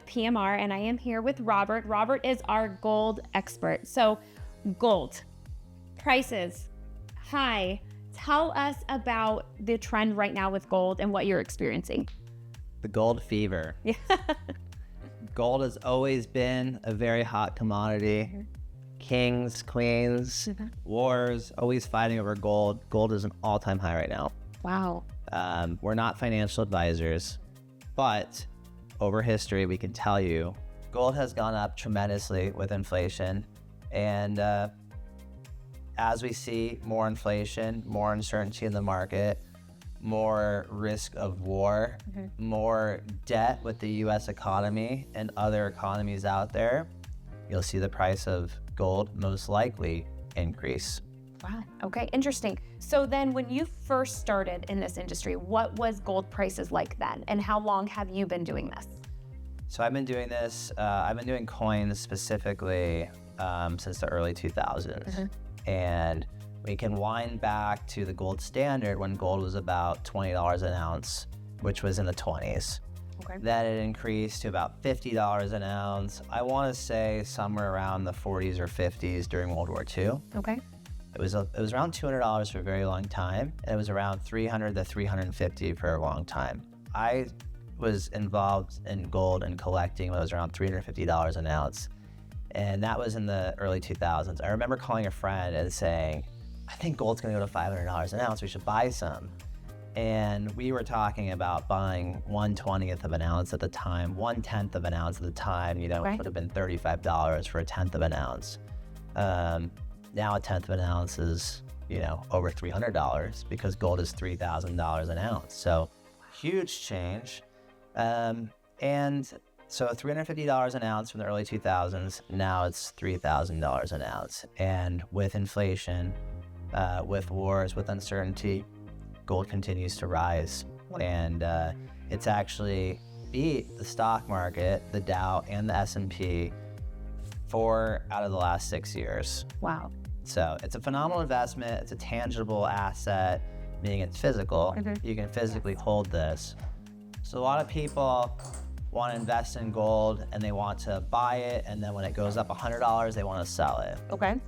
with PMR, and I am here with Robert. Robert is our gold expert. So gold, prices, high. Tell us about the trend right now with gold and what you're experiencing. The gold fever. Yeah. Gold has always been a very hot commodity. Mm-hmm. Kings, queens, wars, always fighting over gold. Gold is an all-time high right now. Wow. We're not financial advisors, but over history, we can tell you gold has gone up tremendously with inflation. And as we see more inflation, more uncertainty in the market, more risk of war, more debt with the U.S. economy and other economies out there, you'll see the price of gold most likely increase. Wow. Okay. Interesting. So then when you first started in this industry, what was gold prices like then? And how long have you been doing this? So I've been doing this, I've been doing coins specifically since the early 2000s. And we can wind back to the gold standard when gold was about $20 an ounce, which was in the 20s. Okay. Then it increased to about $50 an ounce. I want to say somewhere around the 40s or 50s during World War II. Okay. It was around $200 for a very long time, and it was around $300 to $350 for a long time. I was involved in gold and collecting when it was around $350 an ounce, and that was in the early 2000s. I remember calling a friend and saying, I think gold's gonna go to $500 an ounce, we should buy some. And we were talking about buying 1/20th of an ounce at the time, 1/10 of an ounce at the time, it would have been $35 for a 1/10 of an ounce. Now a 1/10 of an ounce is, over $300 because gold is $3,000 an ounce. So huge change. And so $350 an ounce from the early 2000s, now it's $3,000 an ounce. And with inflation, with wars, with uncertainty, gold continues to rise. And it's actually beat the stock market, the Dow and the S&P 4 out of the last 6 years. Wow. So it's a phenomenal investment. It's a tangible asset, meaning it's physical. You can physically hold this. So a lot of people want to invest in gold and they want to buy it, and then when it goes up $100, they want to sell it. Okay.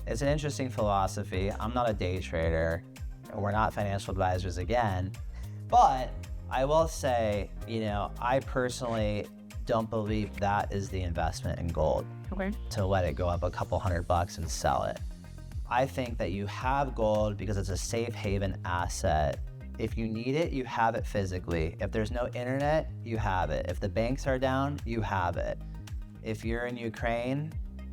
It's an interesting philosophy. I'm not a day trader, and we're not financial advisors again, but I will say, I personally don't believe that is the investment in gold. Okay. To let it go up a couple $100 and sell it. I think that you have gold because it's a safe haven asset. If you need it, you have it physically. If there's no internet, you have it. If the banks are down, you have it. If you're in Ukraine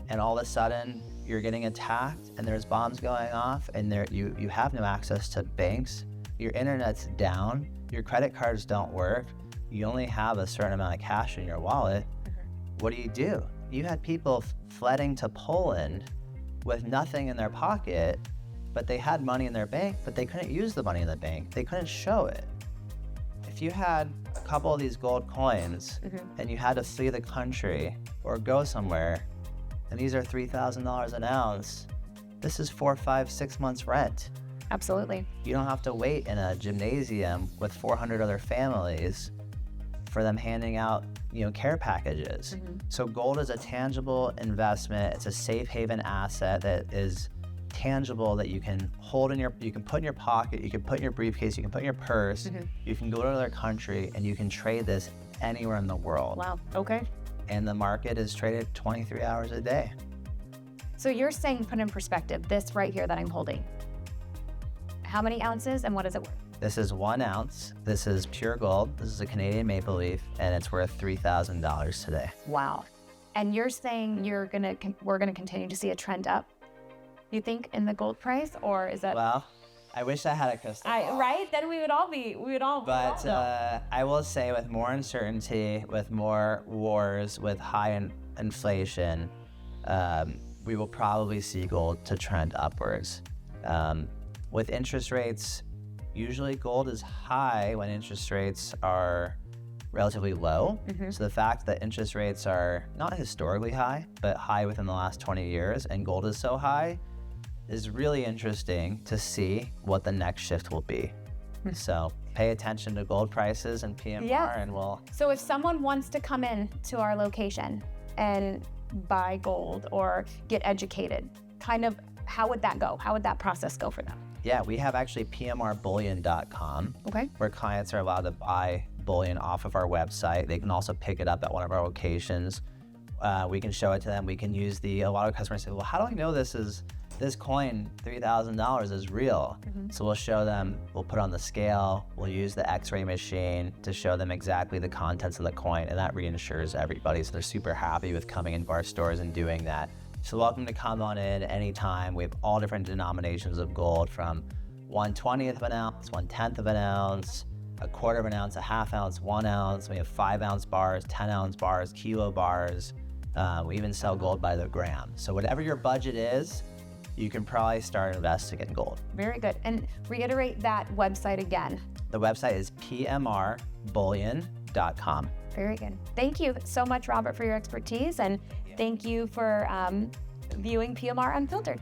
and all of a sudden you're getting attacked and there's bombs going off and you have no access to banks, your internet's down, your credit cards don't work, you only have a certain amount of cash in your wallet, what do? You had people flooding to Poland with nothing in their pocket, but they had money in their bank, but they couldn't use the money in the bank. They couldn't show it. If you had a couple of these gold coins and you had to flee the country or go somewhere, and these are $3,000 an ounce, this is 4, 5, 6 months rent. Absolutely. You don't have to wait in a gymnasium with 400 other families for them handing out, care packages. So gold is a tangible investment. It's a safe haven asset that is tangible, that you can hold you can put in your pocket, you can put in your briefcase, you can put in your purse, you can go to another country and you can trade this anywhere in the world. Wow. Okay. And the market is traded 23 hours a day. So you're saying, put in perspective, this right here that I'm holding, how many ounces and what is it worth? This is 1 ounce. This is pure gold. This is a Canadian maple leaf, and it's worth $3,000 today. Wow. And you're saying we're gonna continue to see a trend up, you think, in the gold price, or is that? Well, I wish I had a crystal ball. Right? Then we would all. But I will say, with more uncertainty, with more wars, with high inflation, we will probably see gold to trend upwards. With interest rates, usually gold is high when interest rates are relatively low. So the fact that interest rates are not historically high, but high within the last 20 years, and gold is so high, is really interesting to see what the next shift will be. So pay attention to gold prices and PMR, and we'll. So if someone wants to come in to our location and buy gold or get educated, kind of how would that go? How would that process go for them? Yeah, we have actually PMRBullion.com, Okay. where clients are allowed to buy bullion off of our website. They can also pick it up at one of our locations. We can show it to them. We can use a lot of customers say, well, how do I know this coin, $3,000 is real? So we'll show them, we'll put on the scale, we'll use the x-ray machine to show them exactly the contents of the coin, and that reinsures everybody. So they're super happy with coming into our stores and doing that. So welcome to come on in anytime. We have all different denominations of gold, from 1/20th of an ounce, 1/10th of an ounce, 1/4 of an ounce, 1/2 ounce, 1 ounce. We have 5-ounce bars, 10-ounce bars, kilo bars. We even sell gold by the gram. So whatever your budget is, you can probably start investing in gold. Very good. And reiterate that website again. The website is PMRBullion.com. Very good. Thank you so much, Robert, for your expertise, and thank you for viewing PMR Unfiltered.